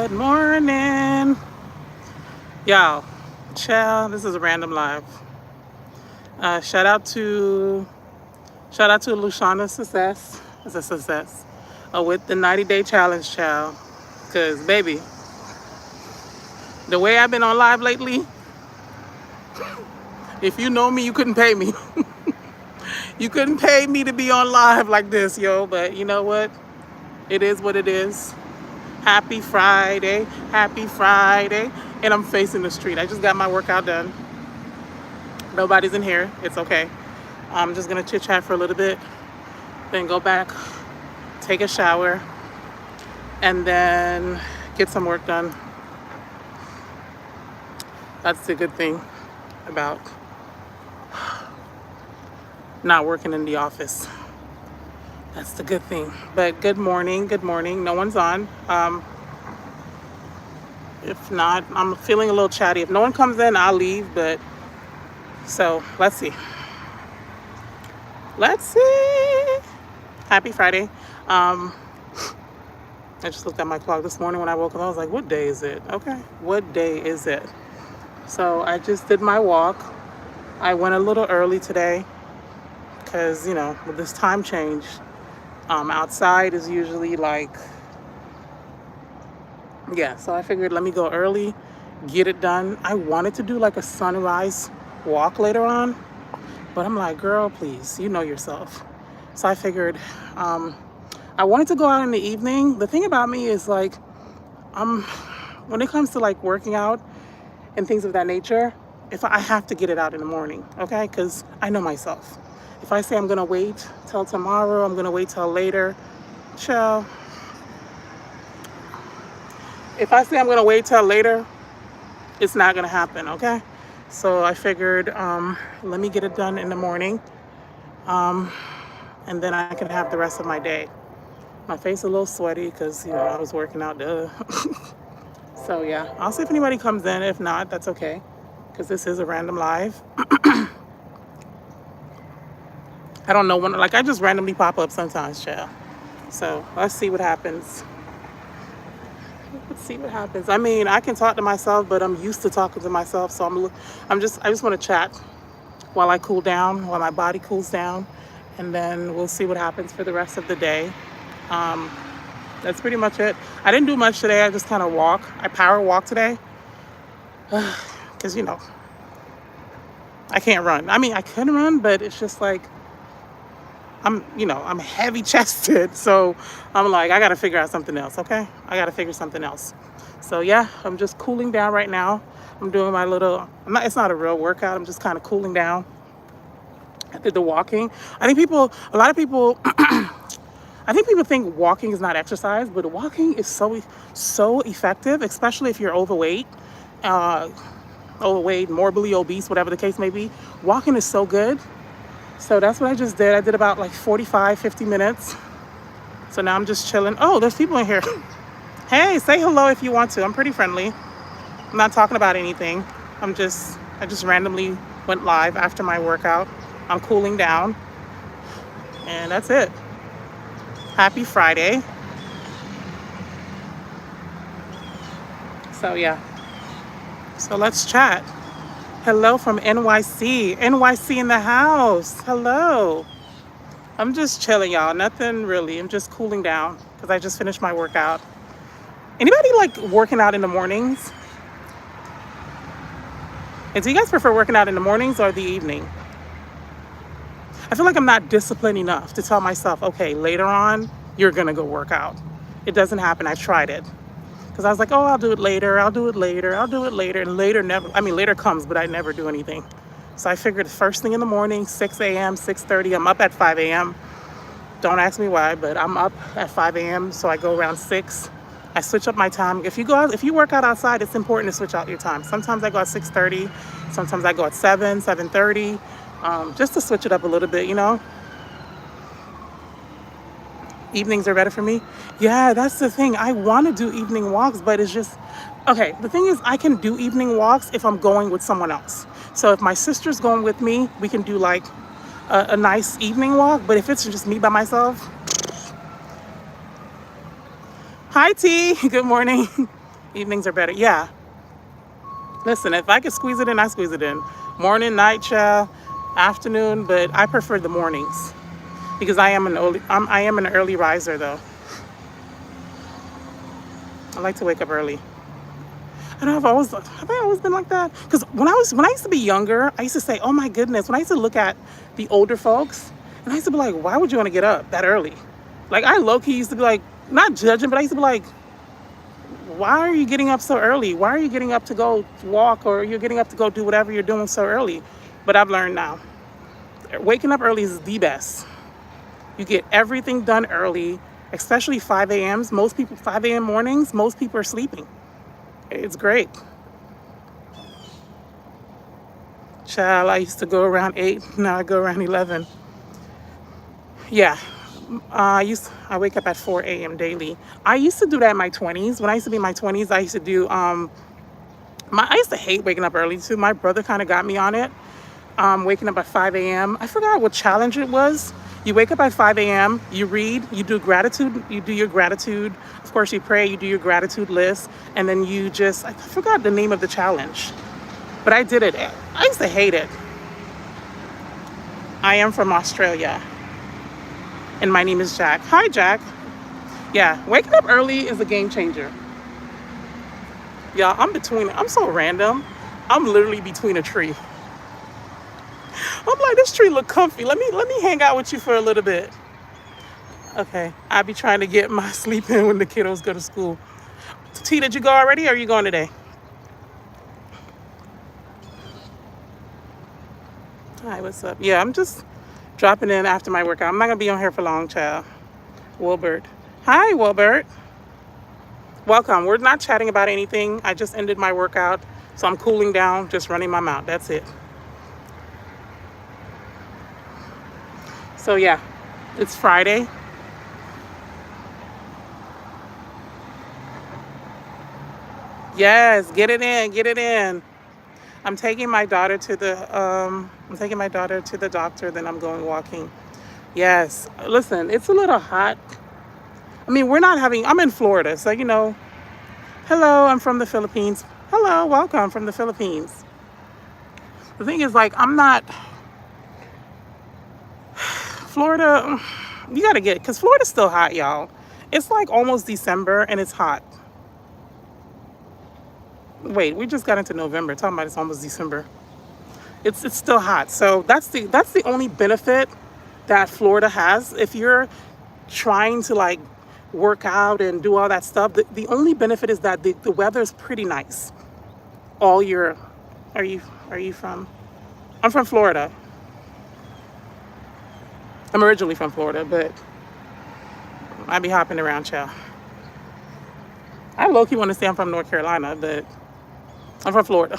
Good morning. Y'all, child, this is a random live. Uh, shout out to shout out to Lushana Success. It's a success. With the 90-day challenge, child. Cause baby, the way I've been on live lately, if you know me, you couldn't pay me. You couldn't pay me to be on live like this, yo. But you know what? It is what it is. Happy Friday. Happy Friday. And I'm facing the street. I just got my workout done. Nobody's in here. It's okay. I'm just gonna chit chat for a little bit, then go back, take a shower, and then get some work done. That's the good thing about not working in the office. That's the good thing. But good morning, good morning. No one's on. If not, I'm feeling a little chatty. If no one comes in, I'll leave. But so let's see. Let's see. Happy Friday. Um, I just looked at my clock this morning when I woke up. I was like, what day is it? Okay, what day is it? So I just did my walk. I went a little early today because, with this time change, outside is usually like, yeah, so I figured let me go early, get it done. I wanted to do like a sunrise walk later on, but I'm like, girl, please, you know yourself. So I figured I wanted to go out in the evening. The thing about me is like, when it comes to like working out and things of that nature, if I have to get it out in the morning, okay? Because I know myself. If I say I'm gonna wait till tomorrow, I'm gonna wait till later, chill. If I say I'm gonna wait till later, it's not gonna happen, okay? So I figured, let me get it done in the morning, and then I can have the rest of my day. My face a little sweaty because I was working out. Duh. So yeah, I'll see if anybody comes in. If not, that's okay, because this is a random live. I don't know when. Like I just randomly pop up sometimes, child. So let's see what happens. Let's see what happens. I mean, I can talk to myself, but I'm used to talking to myself, so I just want to chat while I cool down, while my body cools down, and then we'll see what happens for the rest of the day. Um, that's pretty much it. I didn't do much today. I just kind of walk. I power walk today because I can't run. I mean, I could run, but it's just like I'm heavy chested, so I'm like, I gotta figure out something else, okay? I gotta figure something else. So yeah, I'm just cooling down right now. I'm doing my little, it's not a real workout, I'm just kind of cooling down. I did the walking. A lot of people, I think people think walking is not exercise, but walking is so effective, especially if you're uh, overweight, morbidly obese, whatever the case may be. Walking is so good. So that's what I just did. I did about like 45, 50 minutes. So now I'm just chilling. Oh, there's people in here. Hey, say hello if you want to. I'm pretty friendly. I'm not talking about anything. I just randomly went live after my workout. I'm cooling down. And that's it. Happy Friday. So yeah. So let's chat. Hello from NYC. NYC in the house. Hello. I'm just chilling, y'all. Nothing really. I'm just cooling down because I just finished my workout. Anybody like working out in the mornings? And do you guys prefer working out in the mornings or the evening? I feel like I'm not disciplined enough to tell myself, okay, later on, you're going to go work out. It doesn't happen. I tried it. Because I was like, oh, I'll do it later. I'll do it later. I'll do it later. And later comes, but I never do anything. So I figured the first thing in the morning, 6 a.m., 6:30, I'm up at 5 a.m. Don't ask me why, but I'm up at 5 a.m. So I go around 6. I switch up my time. If you work out outside, it's important to switch out your time. Sometimes I go at 6:30. Sometimes I go at 7, 7:30, just to switch it up a little bit, Evenings are better for me. Yeah, that's the thing. I want to do evening walks, but it's just, okay, the thing is I can do evening walks if I'm going with someone else. So if my sister's going with me, we can do like a nice evening walk. But if it's just me by myself, hi T, good morning. Evenings are better. Yeah. Listen, if I could squeeze it in, I squeeze it in. Morning, night, child, afternoon, but I prefer the mornings because I am an early riser though. I like to wake up early. I don't know if have I always been like that? Because when I used to be younger, I used to say, oh my goodness, when I used to look at the older folks, and I used to be like, why would you want to get up that early? Like I low key used to be like, not judging, but I used to be like, why are you getting up so early? Why are you getting up to go walk or you're getting up to go do whatever you're doing so early? But I've learned now, waking up early is the best. You get everything done early, especially 5 a.m.s. Most people, 5 a.m. mornings, most people are sleeping. It's great. Child, I used to go around 8, now I go around 11. Yeah. I wake up at 4 a.m. daily. I used to do that in my 20s. When I used to be in my 20s, I used to do I used to hate waking up early too. My brother kind of got me on it. Waking up at 5 a.m. I forgot what challenge it was. You wake up at 5 a.m., you read, you do gratitude, you do your gratitude. Of course, you pray, you do your gratitude list, and then I forgot the name of the challenge, but I did it. I used to hate it. I am from Australia, and my name is Jack. Hi, Jack. Yeah, waking up early is a game changer. Yeah, I'm so random. I'm literally between a tree. I'm like, this tree look comfy. Let me hang out with you for a little bit. Okay. I be trying to get my sleep in when the kiddos go to school. T, did you go already or are you going today? Hi, what's up? Yeah, I'm just dropping in after my workout. I'm not gonna be on here for long, child. Wilbert. Hi, Wilbert. Welcome. We're not chatting about anything. I just ended my workout, so I'm cooling down, just running my mouth. That's it. So yeah, it's Friday. Yes, get it in, get it in. I'm taking my daughter to the doctor, then I'm going walking. Yes. Listen, it's a little hot. I mean, I'm in Florida, so hello, I'm from the Philippines. Hello, welcome from the Philippines. The thing is, like, I'm not Florida. You gotta because Florida's still hot, y'all. It's like almost December and it's hot. Wait, we just got into November. Talking about it's almost December. It's still hot. So that's the only benefit that Florida has. If you're trying to like work out and do all that stuff, the only benefit is that the weather is pretty nice all year. Are you from? I'm from Florida. I'm originally from Florida, but I be hopping around, child. I low-key want to say I'm from North Carolina, but I'm from Florida.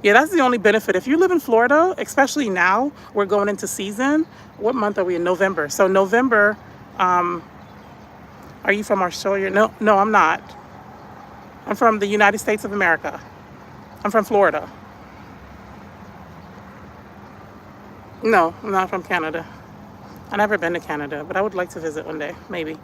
Yeah, that's the only benefit. If you live in Florida, especially now, we're going into season. What month are we in? November. So November, are you from Australia? No, I'm not. I'm from the United States of America. I'm from Florida. No, I'm not from Canada. I've never been to Canada, but I would like to visit one day, maybe.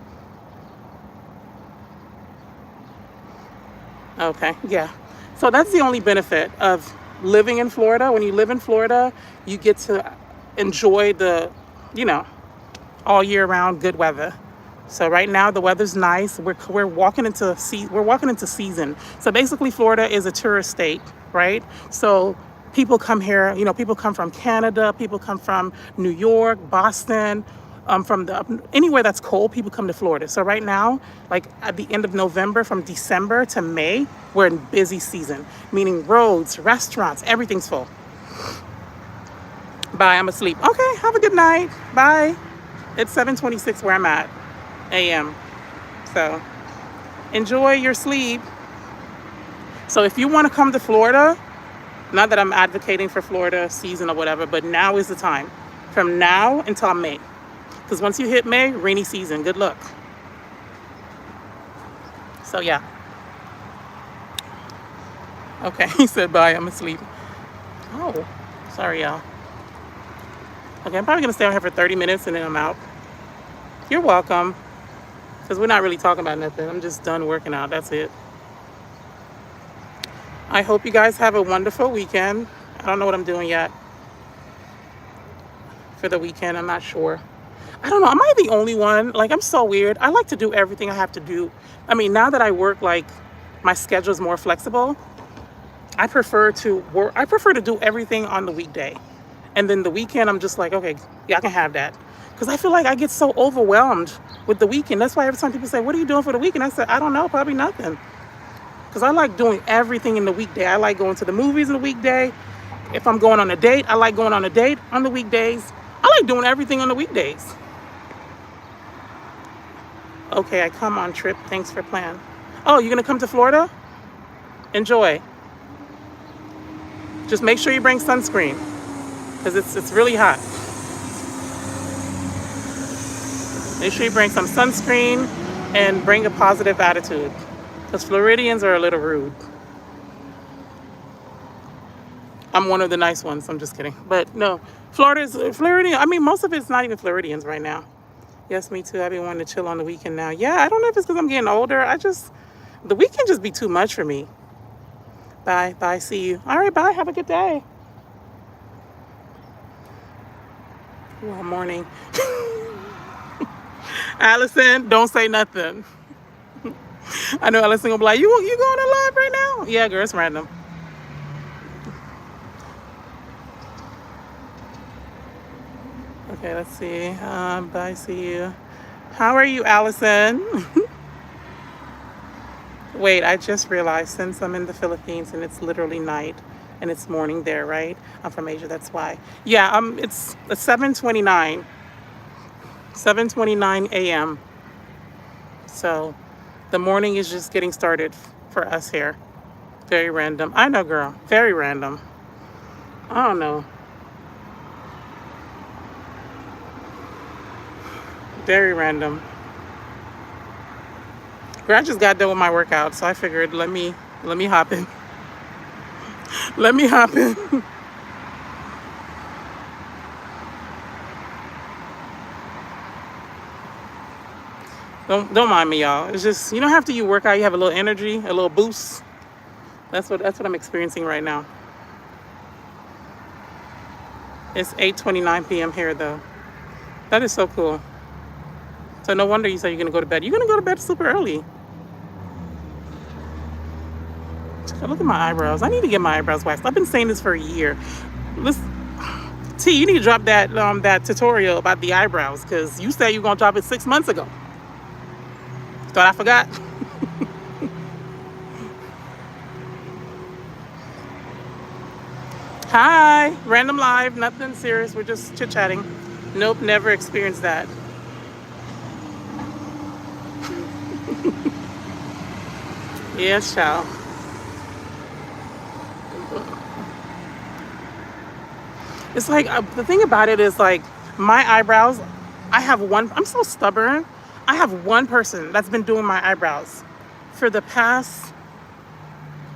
Okay, yeah. So that's the only benefit of living in Florida. When you live in Florida, you get to enjoy you know, all year round good weather. So right now the weather's nice. We're walking into season. So basically Florida is a tourist state, right? So people come here, people come from Canada, people come from New York, Boston, anywhere that's cold, people come to Florida. So right now, like at the end of November, from December to May, we're in busy season, meaning roads, restaurants, everything's full. Bye, I'm asleep. Okay, have a good night. Bye. It's 7:26 where I'm at, a.m. So enjoy your sleep. So if you want to come to Florida, not that I'm advocating for Florida season or whatever, but now is the time. From now until May. Because once you hit May, rainy season. Good luck. So yeah. Okay, he said bye, I'm asleep. Oh, sorry y'all. Okay, I'm probably gonna stay on here for 30 minutes and then I'm out. You're welcome. Because we're not really talking about nothing. I'm just done working out, that's it. I hope you guys have a wonderful weekend. I don't know what I'm doing yet for the weekend. I'm not sure. I don't know. Am I the only one? Like, I'm so weird. I like to do everything I have to do. I mean, now that I work, like, my schedule is more flexible. I prefer to do everything on the weekday. And then the weekend, I'm just like, okay, yeah, I can have that. Because I feel like I get so overwhelmed with the weekend. That's why every time people say, what are you doing for the weekend? I said, I don't know, probably nothing. Because I like doing everything in the weekday. I like going to the movies in the weekday. If I'm going on a date, I like going on a date on the weekdays. I like doing everything on the weekdays. Okay, I come on trip. Thanks for plan. Oh, you're going to come to Florida? Enjoy. Just make sure you bring sunscreen because it's really hot. Make sure you bring some sunscreen and bring a positive attitude because Floridians are a little rude. I'm one of the nice ones. I'm just kidding. But no, Floridian. I mean, most of it's not even Floridians right now. Yes, me too. I've been wanting to chill on the weekend now. Yeah, I don't know if it's because I'm getting older. The weekend just be too much for me. Bye. Bye. See you. All right. Bye. Have a good day. Well, morning. Allison, don't say nothing. I know Allison gonna be like, you going on live right now? Yeah, girl, it's random. Okay, let's see. Bye. See you. How are you, Allison? Wait, I just realized since I'm in the Philippines and it's literally night and it's morning there, right? I'm from Asia, that's why. Yeah, it's 7:29. 7:29 a.m. So the morning is just getting started for us here. Very random. I know, girl. Very random. I don't know. Very random. Girl, I just got done with my workout, so I figured let me hop in. Let me hop in. Don't mind me, y'all. It's just you don't have to you work out, you have a little energy, a little boost. That's what I'm experiencing right now. It's 8:29 p.m. here though. That is so cool. So no wonder you say you're gonna go to bed. You're gonna go to bed super early. Look at my eyebrows. I need to get my eyebrows waxed. I've been saying this for a year. Listen, T, you need to drop that tutorial about the eyebrows because you said you were gonna drop it 6 months ago. Thought I forgot. Hi, random live, nothing serious. We're just chit chatting. Nope, never experienced that. Yes, child. It's like the thing about it is like my eyebrows. I'm so stubborn. I have one person that's been doing my eyebrows for the past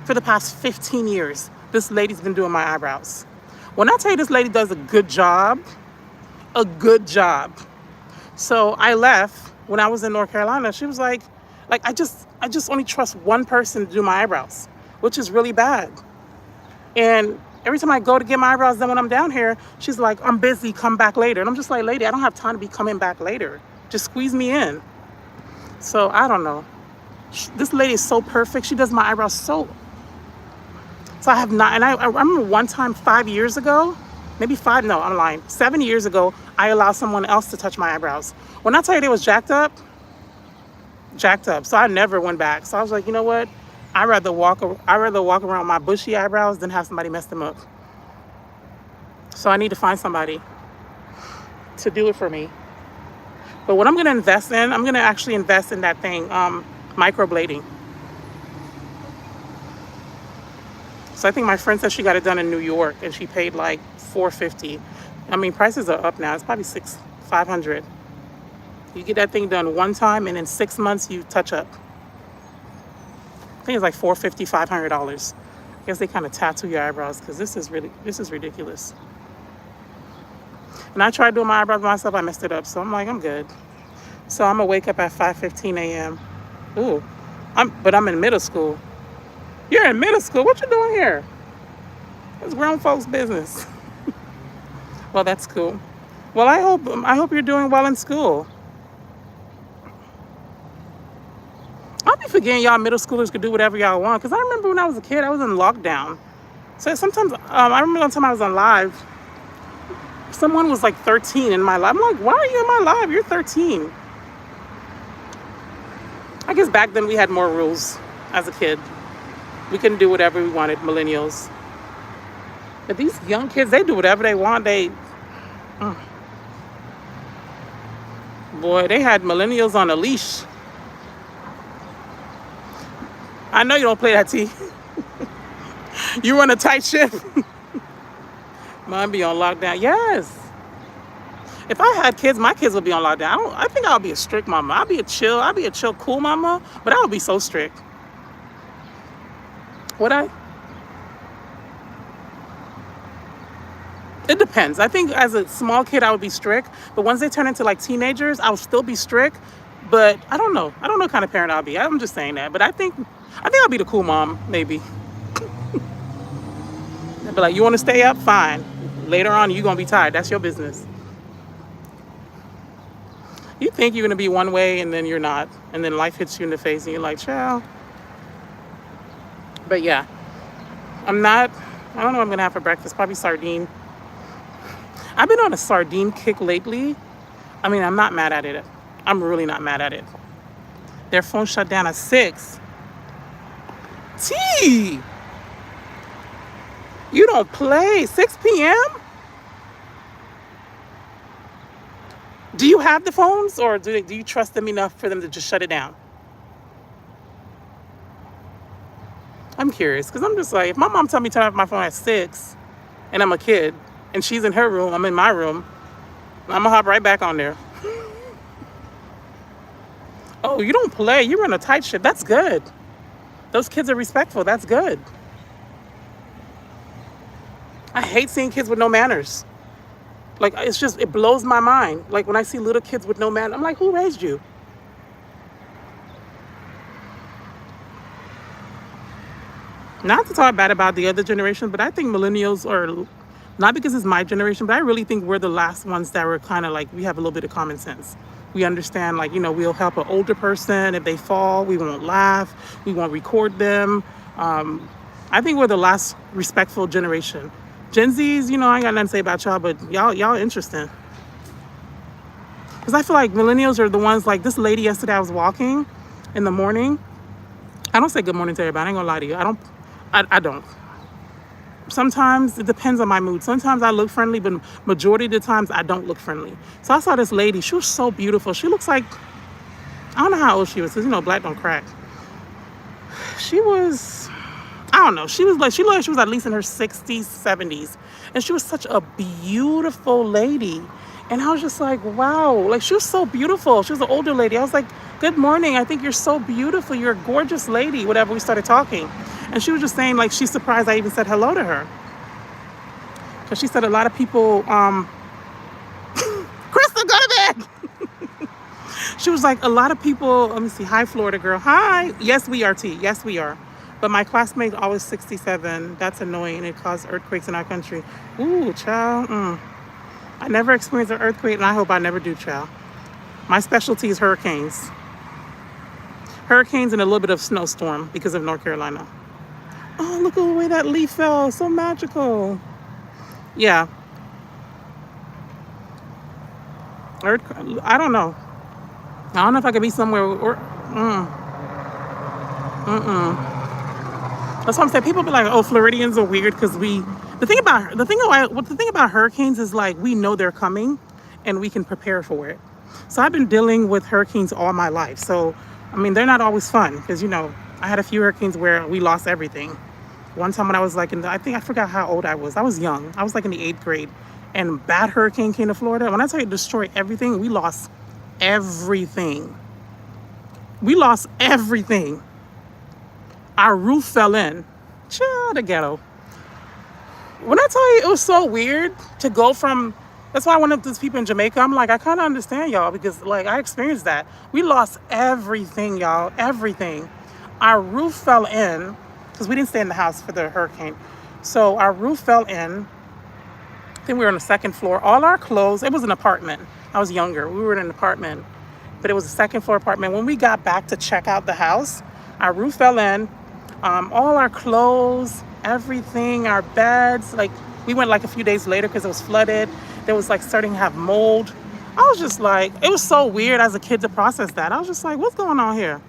15 years. This lady's been doing my eyebrows. When I tell you this lady does a good job, a good job. So I left when I was in North Carolina. She was like I just only trust one person to do my eyebrows, which is really bad. And every time I go to get my eyebrows done when I'm down here, she's like, I'm busy, come back later. And I'm just like, lady, I don't have time to be coming back later. Just squeeze me in. So I don't know. This lady is so perfect. She does my eyebrows so I have not, and I remember one time 5 years ago, maybe five, no, I'm lying. 7 years ago, I allowed someone else to touch my eyebrows. When I tell you they was jacked up. So I never went back. So I was like, you know what? I'd rather walk around my bushy eyebrows than have somebody mess them up. So I need to find somebody to do it for me. But what I'm going to actually invest in that thing, microblading. So I think my friend said she got it done in New York and she paid like $450. I mean, prices are up now. It's probably $500. You get that thing done one time and in 6 months you touch up. I think it's like $450, $500. I guess they kind of tattoo your eyebrows because this is ridiculous. And I tried doing my eyebrows myself, I messed it up. So I'm like, I'm good. So I'm gonna wake up at 5:15 a.m. Ooh, I'm in middle school. You're in middle school. What you doing here? It's grown folks' business. Well, that's cool. Well, I hope you're doing well in school. I'll be forgetting y'all middle schoolers could do whatever y'all want. Cause I remember when I was a kid, I was in lockdown. So sometimes I remember one time I was on live. Someone was like 13 in my live. I'm like, why are you in my live? You're 13. I guess back then we had more rules as a kid. We couldn't do whatever we wanted, millennials. But these young kids, they do whatever they want. Mm, boy, they had millennials on a leash. I know you don't play that T. You run a tight ship. Mine be on lockdown. Yes. If I had kids, my kids would be on lockdown. I think I'll be a strict mama. I'll be a chill, cool mama, but I would be so strict. Would I? It depends. I think as a small kid, I would be strict, but once they turn into like teenagers, I would still be strict. But I don't know. I don't know what kind of parent I'll be. I'm just saying that. But I think I'll be the cool mom, maybe. I'd be like, you want to stay up? Fine. Later on, you're gonna be tired. That's your business. You think you're gonna be one way, and then you're not, and then life hits you in the face, and you're like, child. But yeah, I'm not. I don't know what I'm gonna have for breakfast. Probably sardine. I've been on a sardine kick lately. I mean, I'm not mad at it. I'm really not mad at it. Their phone shut down at 6. T. You don't play. 6 p.m. Do you have the phones, or do you trust them enough for them to just shut it down? I'm curious, because I'm just like, if my mom told me to turn off my phone at 6, and I'm a kid, and she's in her room, I'm in my room, I'm gonna hop right back on there. Oh, you don't play. You run a tight ship. That's good. Those kids are respectful. That's good. I hate seeing kids with no manners. Like, it blows my mind. Like, when I see little kids with no manners, I'm like, who raised you? Not to talk bad about the other generation, but I think millennials are, not because it's my generation, but I really think we're the last ones that were kind of like, we have a little bit of common sense. We understand, like, we'll help an older person. If they fall, we won't laugh. We won't record them. I think we're the last respectful generation. Gen Zs, I ain't got nothing to say about y'all, but y'all interesting. Because I feel like millennials are the ones, like this lady yesterday, I was walking in the morning. I don't say good morning to everybody. I ain't gonna lie to you. I don't. Sometimes it depends on my mood. Sometimes I look friendly, but majority of the times I don't look friendly. So I saw this lady. She was so beautiful. She looks like, I don't know how old she was, because black don't crack. She was, I don't know. She looked like she was at least in her 60s, 70s. And she was such a beautiful lady. And I was just like, wow. Like, she was so beautiful. She was an older lady. I was like, good morning. I think you're so beautiful. You're a gorgeous lady. Whatever, we started talking. And she was just saying, like, she's surprised I even said hello to her. Because she said a lot of people, Crystal, go to bed. She was like, a lot of people, let me see. Hi, Florida girl. Hi. Yes, we are, T. Yes, we are. But my classmate always 67. That's annoying. It caused earthquakes in our country. Ooh, child. I never experienced an earthquake, and I hope I never do, child. My specialty is hurricanes. Hurricanes and a little bit of snowstorm because of North Carolina. Oh, look at the way that leaf fell. So magical. Yeah. I don't know. I don't know if I could be somewhere. That's what I'm saying. People be like, "Oh, Floridians are weird," because the thing about hurricanes is, like, we know they're coming, and we can prepare for it. So I've been dealing with hurricanes all my life. So I mean, they're not always fun because I had a few hurricanes where we lost everything. One time when I was like I forgot how old I was. I was young. I was like in the 8th grade, and bad hurricane came to Florida. When I tell you destroyed everything, we lost everything. We lost everything. Our roof fell in. Child, the ghetto. When I tell you, it was so weird to go from. That's why I went up to these people in Jamaica. I'm like, I kind of understand y'all because, like, I experienced that. We lost everything, y'all. Everything. Our roof fell in. because we didn't stay in the house for the hurricane. So our roof fell in. I think we were on the second floor. All our clothes, it was an apartment. I was younger. We were in an apartment, but it was a second floor apartment. When we got back to check out the house, our roof fell in. All our clothes, everything, our beds, like we went like a few days later because it was flooded. There was like starting to have mold. I was just like, it was so weird as a kid to process that. I was just like, what's going on here?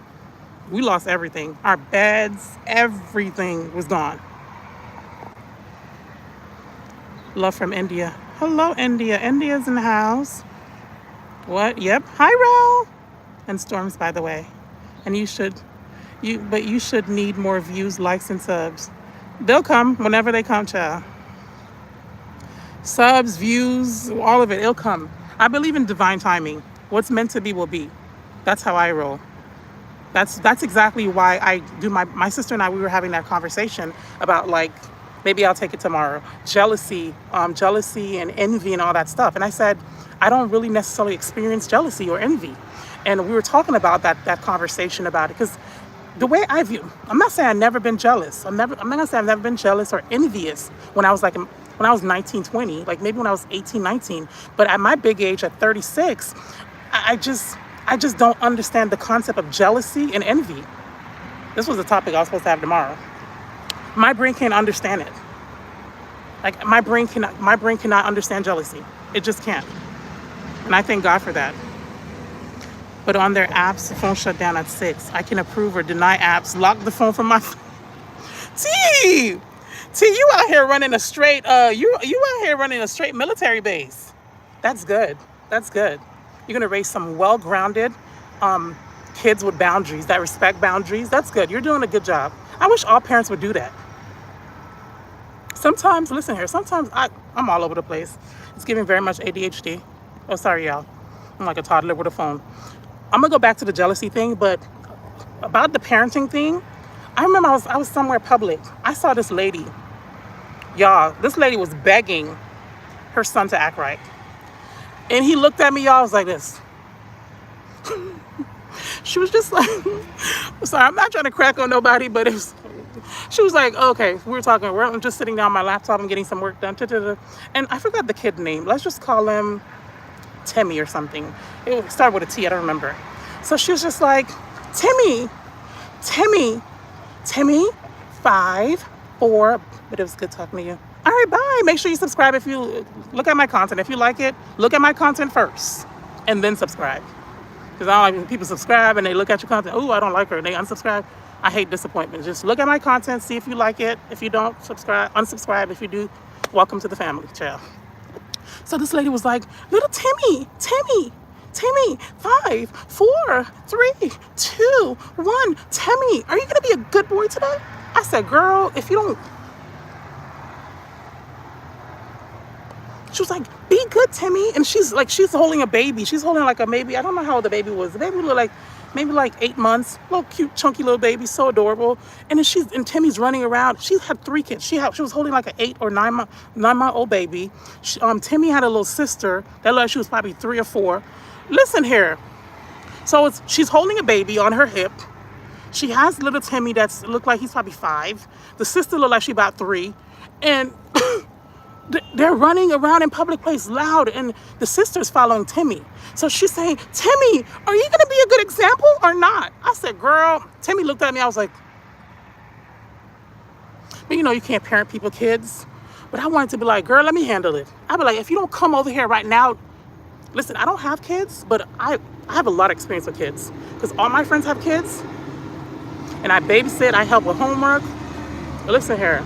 We lost everything. Our beds, everything was gone. Love from India. Hello, India. India's in the house. What? Yep. Hi, Ral. And Storms, by the way. And you should need more views, likes, and subs. They'll come whenever they come, child. Subs, views, all of it. It'll come. I believe in divine timing. What's meant to be will be. That's how I roll. That's exactly why I do my sister and I, we were having that conversation about like, maybe I'll take it tomorrow. Jealousy and envy and all that stuff. And I said, I don't really necessarily experience jealousy or envy. And we were talking about that conversation about it. Because the way I view, I'm not saying I've never been jealous. I'm not gonna say I've never been jealous or envious when I was 19, 20, like maybe when I was 18, 19. But at my big age, at 36, I just don't understand the concept of jealousy and envy. This was a topic I was supposed to have tomorrow. My brain can't understand it. Like my brain cannot understand jealousy. It just can't. And I thank God for that. But on their apps, the phone shut down at 6. I can approve or deny apps. Lock the phone from my phone. T, you out here running a straight military base. That's good. That's good. You're gonna raise some well-grounded kids with boundaries that respect boundaries. That's good. You're doing a good job. I wish all parents would do that. Sometimes, listen here, sometimes I'm all over the place. It's giving very much ADHD. Oh, sorry, y'all. I'm like a toddler with a phone. I'm gonna go back to the jealousy thing, but about the parenting thing, I remember I was somewhere public. I saw this lady. Y'all, this lady was begging her son to act right. And he looked at me, y'all, I was like this. She was just like, sorry, I'm not trying to crack on nobody, but she was like, okay, I'm just sitting down on my laptop, I'm getting some work done. And I forgot the kid name. Let's just call him Timmy or something. It started with a T, I don't remember. So she was just like, Timmy, 5, 4, but it was good talking to you. All right, bye. Make sure you subscribe if you look at my content. If you like it, look at my content first and then subscribe. Because I don't like when people subscribe and they look at your content. Oh, I don't like her. And they unsubscribe. I hate disappointment. Just look at my content, see if you like it. If you don't, unsubscribe. If you do, welcome to the family, child. So this lady was like, little Timmy, 5, 4, 3, 2, 1. Timmy, are you going to be a good boy today? I said, girl, if you don't. She was like, be good, Timmy. And she's holding a baby. She's holding like a baby. I don't know how old the baby was. The baby looked like maybe like 8 months. Little cute, chunky little baby. So adorable. And then Timmy's running around. She had 3 kids. She was holding like an 8 or 9 month old baby. Timmy had a little sister that looked like she was probably 3 or 4. Listen here. So she's holding a baby on her hip. She has little Timmy that's looked like he's probably 5. The sister looked like she's about 3. And they're running around in public place loud, and the sister's following Timmy. So she's saying, Timmy, are you going to be a good example or not? I said, girl, Timmy looked at me. I was like, but you can't parent people kids. But I wanted to be like, girl, let me handle it. I'd be like, if you don't come over here right now. Listen, I don't have kids, but I have a lot of experience with kids because all my friends have kids, and I babysit, I help with homework. But listen here.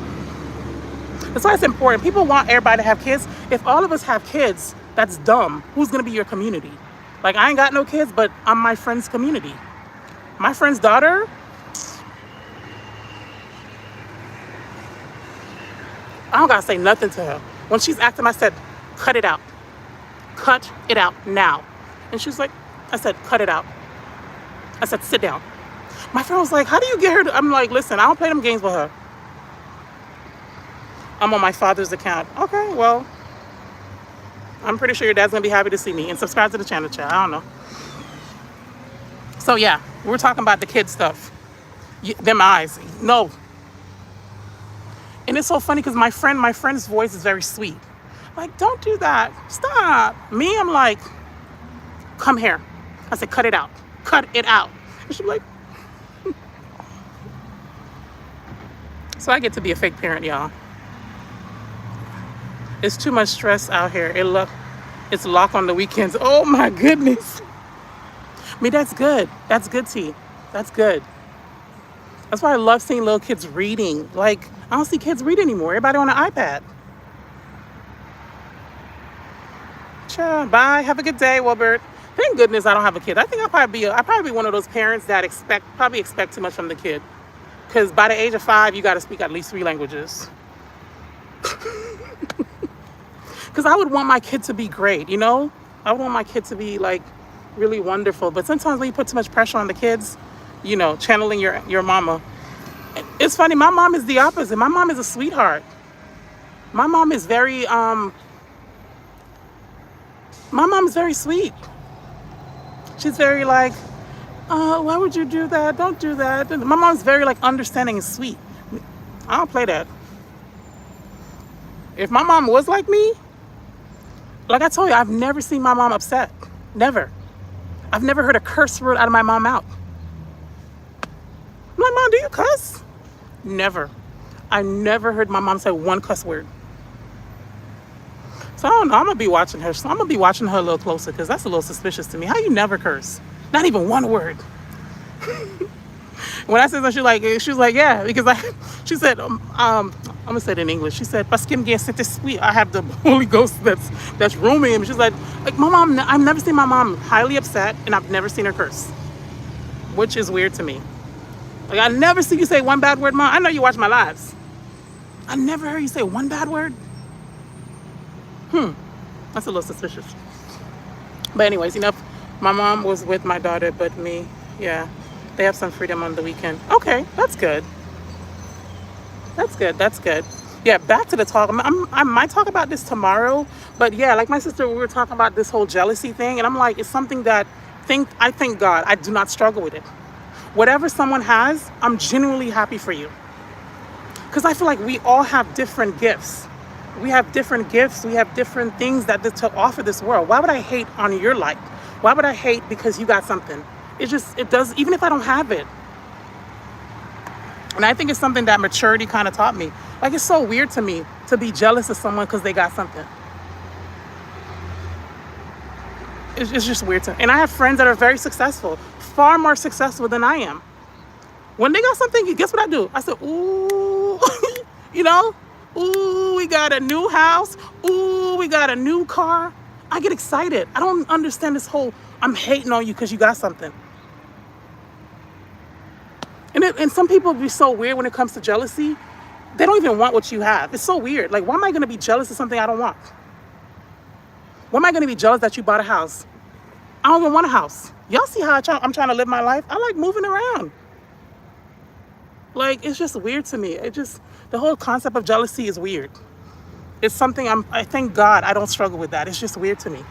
That's why it's important. People want everybody to have kids. If all of us have kids, that's dumb. Who's going to be your community? Like, I ain't got no kids, but I'm my friend's community. My friend's daughter, I don't got to say nothing to her. When she's acting, I said, cut it out. Cut it out now. And she was like, I said, cut it out. I said, sit down. My friend was like, how do you get her to? I'm like, listen, I don't play them games with her. I'm on my father's account. Okay, well, I'm pretty sure your dad's gonna be happy to see me. And subscribe to the channel, child. I don't know. So yeah, we're talking about the kid stuff. Them eyes. No, And it's so funny because my friend's voice is very sweet. Like, don't do that. Stop. Me, I'm like, come here. I said, cut it out. Cut it out. And she's like, so I get to be a fake parent, y'all. It's too much stress out here. It's locked on the weekends. Oh my goodness. I mean, that's good. That's good, T. That's good. That's why I love seeing little kids reading. Like, I don't see kids read anymore. Everybody on an iPad. Ciao. Bye. Have a good day, Wilbert. Thank goodness I don't have a kid. I think I'll probably be one of those parents that expect too much from the kid. Because by the age of 5, you got to speak at least 3 languages. Because I would want my kid to be great, you know? I would want my kid to be, like, really wonderful. But sometimes when you put too much pressure on the kids, you know, channeling your mama. It's funny, my mom is the opposite. My mom is a sweetheart. My mom is very sweet. She's very like, why would you do that? Don't do that. My mom's very like understanding and sweet. I don't play that. If my mom was like me, like I told you, I've never seen my mom upset. Never. I've never heard a curse word out of my mom out. I'm like, Mom, do you cuss? Never. I never heard my mom say one cuss word. So I don't know. I'm going to be watching her. So I'm going to be watching her a little closer because that's a little suspicious to me. How you never curse? Not even one word. When I said that, she was like, yeah, because she said, I'm gonna say it in English. She said, "Parce que me sweet. I have the Holy Ghost that's rooming him." She's like my mom. I've never seen my mom highly upset, and I've never seen her curse, which is weird to me. Like I never see you say one bad word, Mom. I know you watch my lives. I never heard you say one bad word. That's a little suspicious. But anyways, enough. My mom was with my daughter, but me, yeah. They have some freedom on the weekend. Okay, that's good. That's good. That's good. Yeah, back to the talk. I might talk about this tomorrow, but yeah, like my sister, we were talking about this whole jealousy thing, and I'm like, it's something that I thank God I do not struggle with it. Whatever someone has, I'm genuinely happy for you. Because I feel like we all have different gifts. We have different gifts. We have different things to offer this world. Why would I hate on your light? Why would I hate because you got something? It does, even if I don't have it. And I think it's something that maturity kind of taught me. Like, it's so weird to me to be jealous of someone because they got something. It's just weird to me. And I have friends that are very successful, far more successful than I am. When they got something, guess what I do? I said, ooh, you know? Ooh, we got a new house. Ooh, we got a new car. I get excited. I don't understand this whole, I'm hating on you because you got something. And some people be so weird when it comes to jealousy. They don't even want what you have. It's so weird. Like, why am I going to be jealous of something I don't want? Why am I going to be jealous that you bought a house? I don't even want a house. Y'all see how I'm trying to live my life? I like moving around. Like, it's just weird to me. The whole concept of jealousy is weird. It's something I thank God I don't struggle with that. It's just weird to me.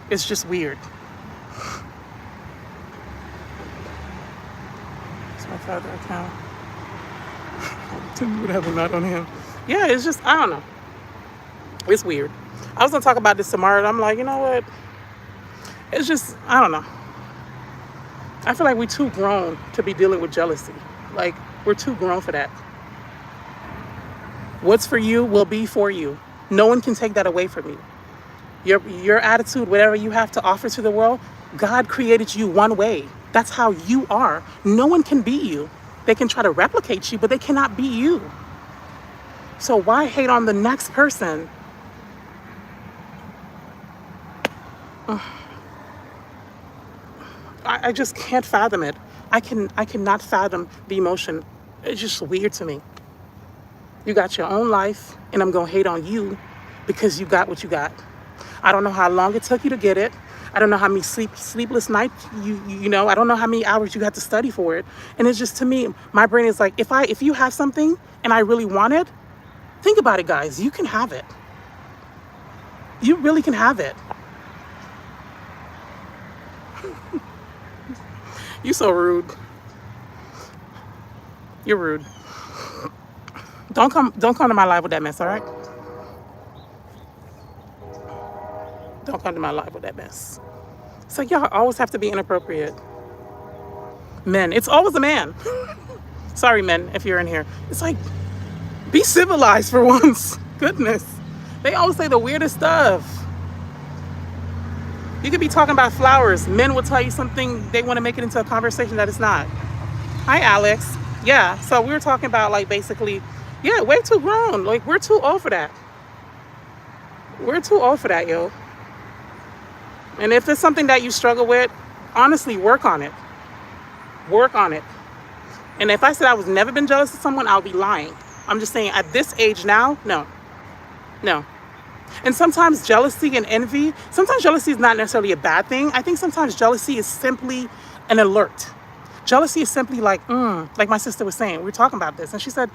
It's just weird. It's my father account. Would have a knot on him. Yeah, it's just, I don't know. It's weird. I was gonna talk about this tomorrow, and I'm like, you know what? It's just, I don't know. I feel like we're too grown to be dealing with jealousy. Like, we're too grown for that. What's for you will be for you. No one can take that away from you. Your attitude, whatever you have to offer to the world, God created you one way. That's how you are. No one can be you. They can try to replicate you, but they cannot be you. So why hate on the next person? I just can't fathom it. I cannot fathom the emotion. It's just weird to me. You got your own life, and I'm gonna hate on you because you got what you got. I don't know how long it took you to get it. I don't know how many sleepless nights you know. I don't know how many hours you had to study for it. And it's just, to me, my brain is like, if you have something and I really want it, think about it, guys. You can have it. You really can have it. You so rude. You're rude. Don't come to my live with that mess, all right? Don't come to my live with that mess. So y'all always have to be inappropriate. Men, it's always a man. Sorry, men, if you're in here. It's like, be civilized for once. Goodness. They always say the weirdest stuff. You could be talking about flowers. Men will tell you something, they want to make it into a conversation that it's not. Hi, Alex. Yeah, so we were talking about, like, basically, yeah, way too grown. Like, we're too old for that. We're too old for that, yo. And if it's something that you struggle with, honestly, work on it. Work on it. And if I said I was never been jealous of someone, I'll be lying. I'm just saying at this age now, no. No. And sometimes jealousy and envy, sometimes jealousy is not necessarily a bad thing. I think sometimes jealousy is simply an alert. Jealousy is simply like my sister was saying, we were talking about this, and she said,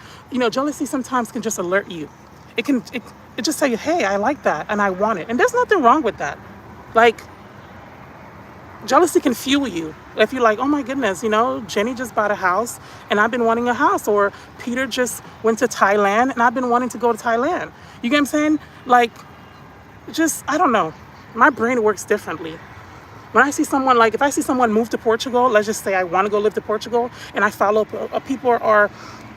jealousy sometimes can just alert you. It just tell you, hey, I like that and I want it. And there's nothing wrong with that. Like, jealousy can fuel you. If you're like, oh my goodness, Jenny just bought a house and I've been wanting a house, or Peter just went to Thailand and I've been wanting to go to Thailand. You get what I'm saying? Like, I don't know. My brain works differently. When I see someone, like if I see someone move to Portugal, let's just say I want to go live to Portugal, and I follow people are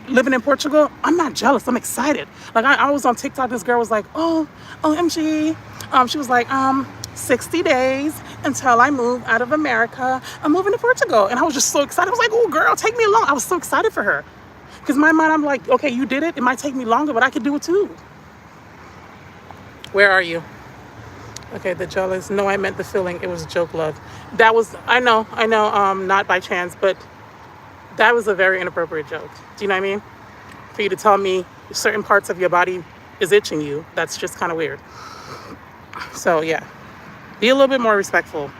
living in Portugal, I'm not jealous. I'm excited. Like I was on TikTok, this girl was like, oh, OMG. She was like, 60 days until I move out of America. I'm moving to Portugal. And I was just so excited. I was like, oh girl, take me along. I was so excited for her. Because in my mind, I'm like, okay, you did it. It might take me longer, but I could do it too. Where are you? Okay, the jealous. No, I meant the feeling. It was joke love. That was, I know, not by chance, but that was a very inappropriate joke. Do you know what I mean? For you to tell me certain parts of your body is itching you, that's just kind of weird. So yeah, be a little bit more respectful.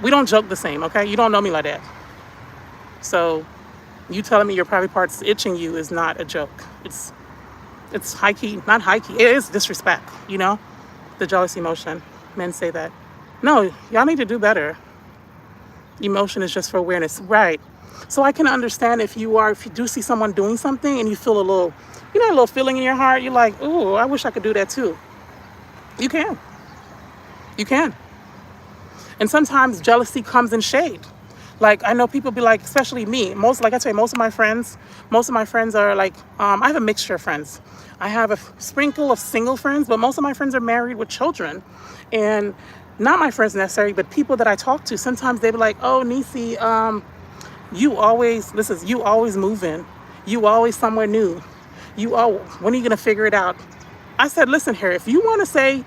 We don't joke the same, okay? You don't know me like that. So you telling me your private parts itching you is not a joke. It's high key, not high key. It is disrespect, the jealous emotion. Men say that. No, y'all need to do better. Emotion is just for awareness. Right. So I can understand if you do see someone doing something and you feel a little feeling in your heart, you're like, ooh, I wish I could do that too. You can. You can. And sometimes jealousy comes in shade. Like I know people be like, especially me, most of my friends are like, I have a mixture of friends. I have a sprinkle of single friends, but most of my friends are married with children. And not my friends necessarily, but people that I talk to, sometimes they be like, oh, Nisi, you always moving. You always somewhere new. When are you going to figure it out? I said, listen here, if you want to say,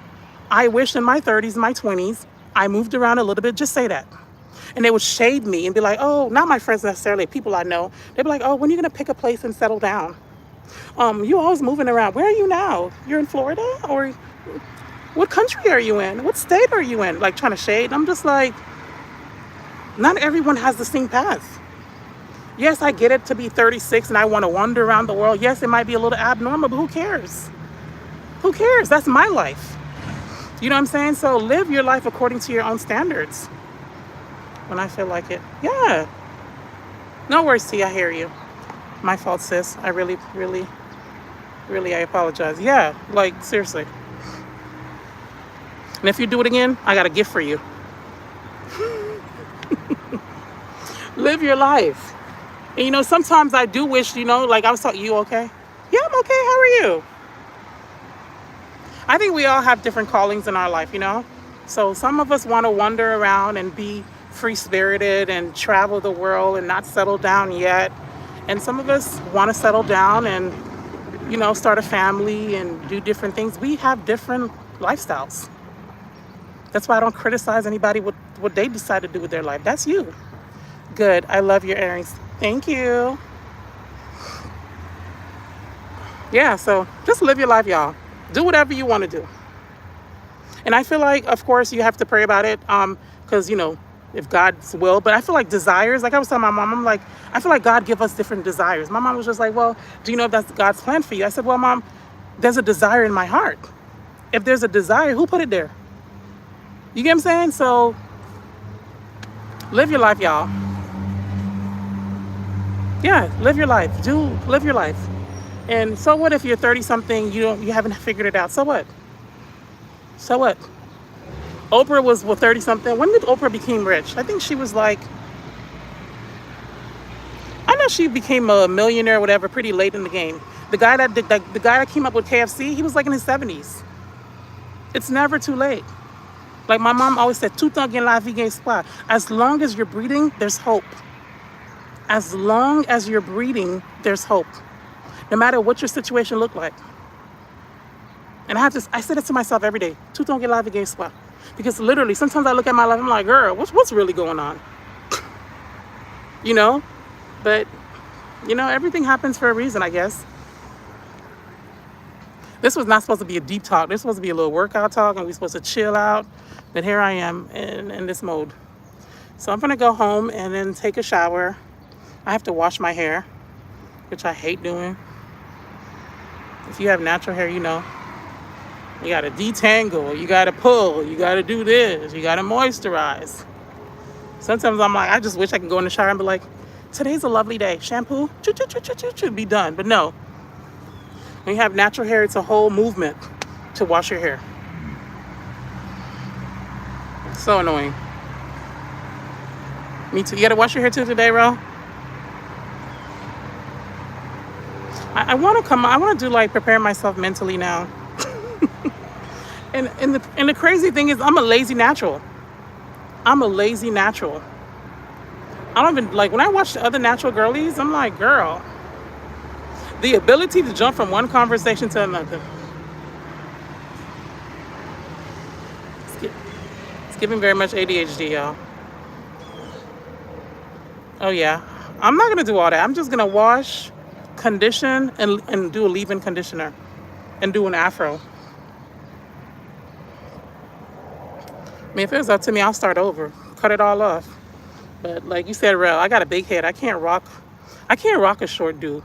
I wish in my 30s, my 20s, I moved around a little bit, just say that. And they would shade me and be like, oh, not my friends necessarily, people I know. They'd be like, oh, when are you going to pick a place and settle down? You always moving around. Where are you now? You're in Florida? Or what country are you in? What state are you in? Like trying to shade. I'm just like, not everyone has the same path. Yes, I get it to be 36 and I want to wander around the world. Yes, it might be a little abnormal, but who cares? Who cares? That's my life. You know what I'm saying? So live your life according to your own standards. When I feel like it. Yeah. No worries, T. I hear you. My fault, sis. I really, I apologize. Yeah, like seriously. And if you do it again, I got a gift for you. Live your life. And sometimes I do wish, like I was talking, you okay? Yeah, I'm okay. How are you? I think we all have different callings in our life, So some of us want to wander around and be free-spirited and travel the world and not settle down yet. And some of us want to settle down and, start a family and do different things. We have different lifestyles. That's why I don't criticize anybody what they decide to do with their life. That's you. Good. I love your earrings. Thank you. Yeah, so just live your life, y'all. Do whatever you want to do. And I feel like, of course, you have to pray about it because, if God's will. But I feel like desires, like I was telling my mom, I'm like, I feel like God give us different desires. My mom was just like, well, do you know if that's God's plan for you? I said, well, Mom, there's a desire in my heart. If there's a desire, who put it there? You get what I'm saying? So live your life, y'all. Yeah, live your life. Live your life. And so what if you're 30 something, you haven't figured it out? So what? So what? Oprah was, well, 30 something. When did Oprah become rich? I think she was like, I know she became a millionaire or whatever pretty late in the game. The guy that came up with KFC, he was like in his 70s. It's never too late. Like my mom always said, tout temps gagne la vie gagne espoir. As long as you're breathing, there's hope. As long as you're breathing, there's hope. No matter what your situation look like. And I say that to myself every day. Tout temps gagne la vie gagne espoir. Because literally, sometimes I look at my life, I'm like, girl, what's really going on? You know? But, everything happens for a reason, I guess. This was not supposed to be a deep talk. This was supposed to be a little workout talk, and we're supposed to chill out. But here I am in this mode. So I'm going to go home and then take a shower. I have to wash my hair, which I hate doing. If you have natural hair, you know. You got to detangle. You got to pull. You got to do this. You got to moisturize. Sometimes I'm like, I just wish I could go in the shower and be like, today's a lovely day. Shampoo, be done. But no. When you have natural hair, it's a whole movement to wash your hair. So annoying. Me too. You gotta wash your hair too today, Ro? I want to do like prepare myself mentally now. and the crazy thing is I'm a lazy natural. I don't even, like, when I watch the other natural girlies, I'm like, girl, the ability to jump from one conversation to another. It's giving very much ADHD, y'all. Oh, yeah. I'm not going to do all that. I'm just going to wash, condition, and do a leave-in conditioner. And do an afro. I mean, if it was up to me, I'll start over. Cut it all off. But like you said, Rel, I got a big head. I can't rock a short dude.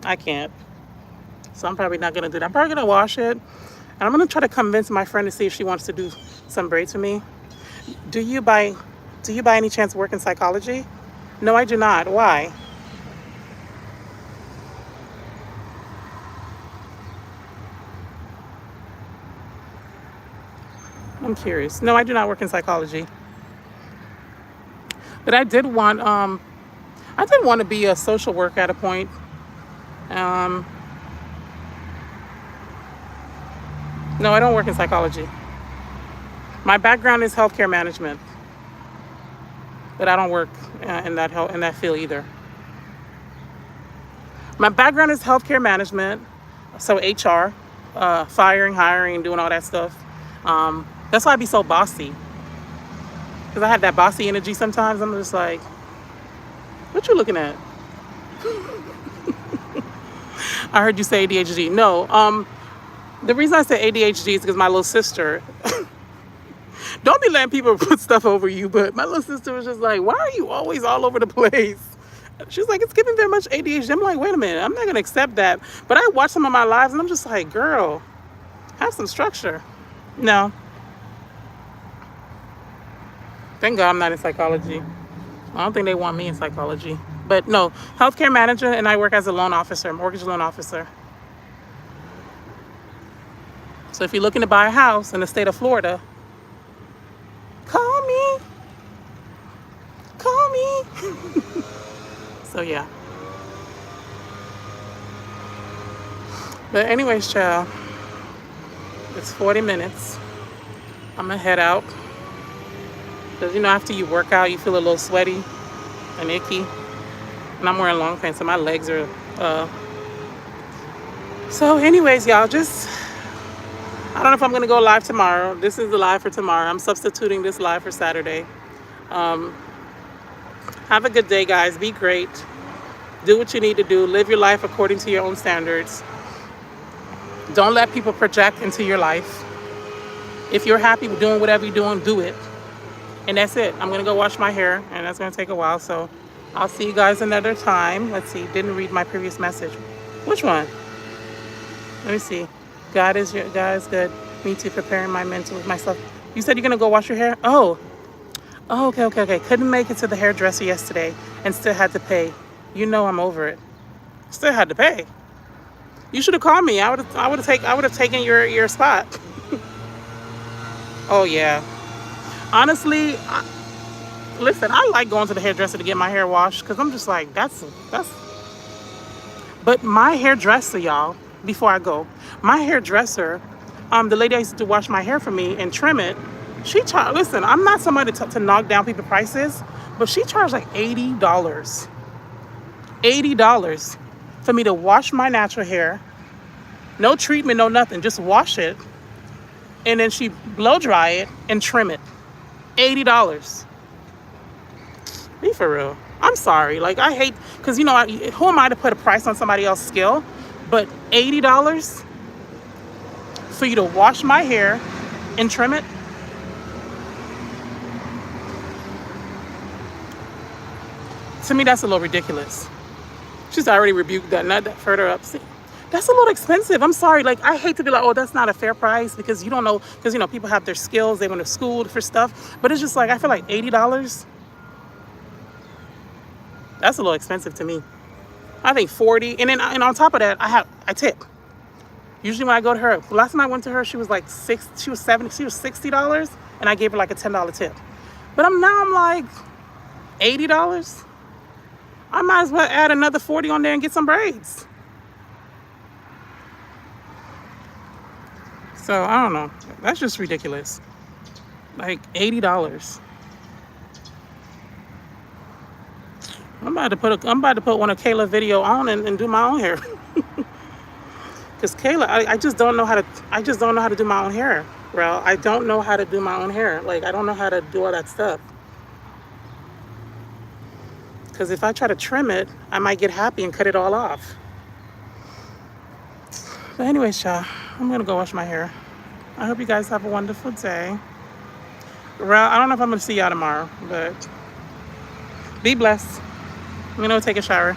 I can't. So I'm probably not gonna do that. I'm probably gonna wash it. And I'm gonna try to convince my friend to see if she wants to do some braids for me. Do you by any chance work in psychology? No, I do not. Why? I'm curious. No, I do not work in psychology. But I did want to be a social worker at a point. No, I don't work in psychology. My background is healthcare management, but I don't work in that field either. My background is healthcare management, so HR, firing, hiring, doing all that stuff. That's why I be so bossy. Because I have that bossy energy sometimes. I'm just like, what you looking at? I heard you say ADHD. No, the reason I say ADHD is because my little sister, don't be letting people put stuff over you, but my little sister was just like, why are you always all over the place? She's like, it's giving very much ADHD. I'm like, wait a minute, I'm not going to accept that. But I watch some of my lives and I'm just like, girl, have some structure. No. Thank God I'm not in psychology. I don't think they want me in psychology. But no, healthcare manager, and I work as a loan officer, mortgage loan officer. So if you're looking to buy a house in the state of Florida, call me. Call me. So yeah. But anyways, child, it's 40 minutes. I'm gonna head out. Because, after you work out, you feel a little sweaty and icky. And I'm wearing long pants, so my legs are... So anyways, y'all, I don't know if I'm going to go live tomorrow. This is the live for tomorrow. I'm substituting this live for Saturday. Have a good day, guys. Be great. Do what you need to do. Live your life according to your own standards. Don't let people project into your life. If you're happy with doing whatever you're doing, do it. And that's it. I'm going to go wash my hair, and that's going to take a while. So I'll see you guys another time. Let's see. Didn't read my previous message. Which one? Let me see. God is good. Me too. Preparing my mental myself. You said you're going to go wash your hair? Oh, okay. Couldn't make it to the hairdresser yesterday and still had to pay. I'm over it. Still had to pay. You should have called me. I would have taken your spot. Oh yeah. Honestly, listen, I like going to the hairdresser to get my hair washed because I'm just like, that's. But my hairdresser, y'all, before I go, my hairdresser, the lady I used to wash my hair for me and trim it, she charged. Listen, I'm not somebody to knock down people's prices, but she charged like $80. $80 for me to wash my natural hair, no treatment, no nothing, just wash it, and then she blow dry it and trim it. $80. Be for real. I'm sorry. Like, I hate, because, you know, who am I to put a price on somebody else's skill? But $80 for you to wash my hair and trim it? To me, that's a little ridiculous. She's already rebuked that, not that further up. See, that's a little expensive. I'm sorry. Like, I hate to be like, oh, that's not a fair price because you don't know, because, you know, people have their skills. They went to school for stuff. But it's just like, I feel like $80, that's a little expensive to me. I think 40. And then and on top of that, I tip. Usually when I go to her, last time I went to her, she was like $60, and I gave her like a $10 tip. But I'm like, $80? I might as well add another 40 on there and get some braids. So I don't know. That's just ridiculous. Like $80. I'm about to put one of Kayla's video on and do my own hair. Cause Kayla, I just don't know how to do my own hair. Well, I don't know how to do my own hair. Like, I don't know how to do all that stuff. Cause if I try to trim it, I might get happy and cut it all off. But anyways, y'all, I'm gonna go wash my hair. I hope you guys have a wonderful day. Well, I don't know if I'm gonna see y'all tomorrow, but be blessed. I'm gonna go take a shower.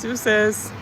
Deuces.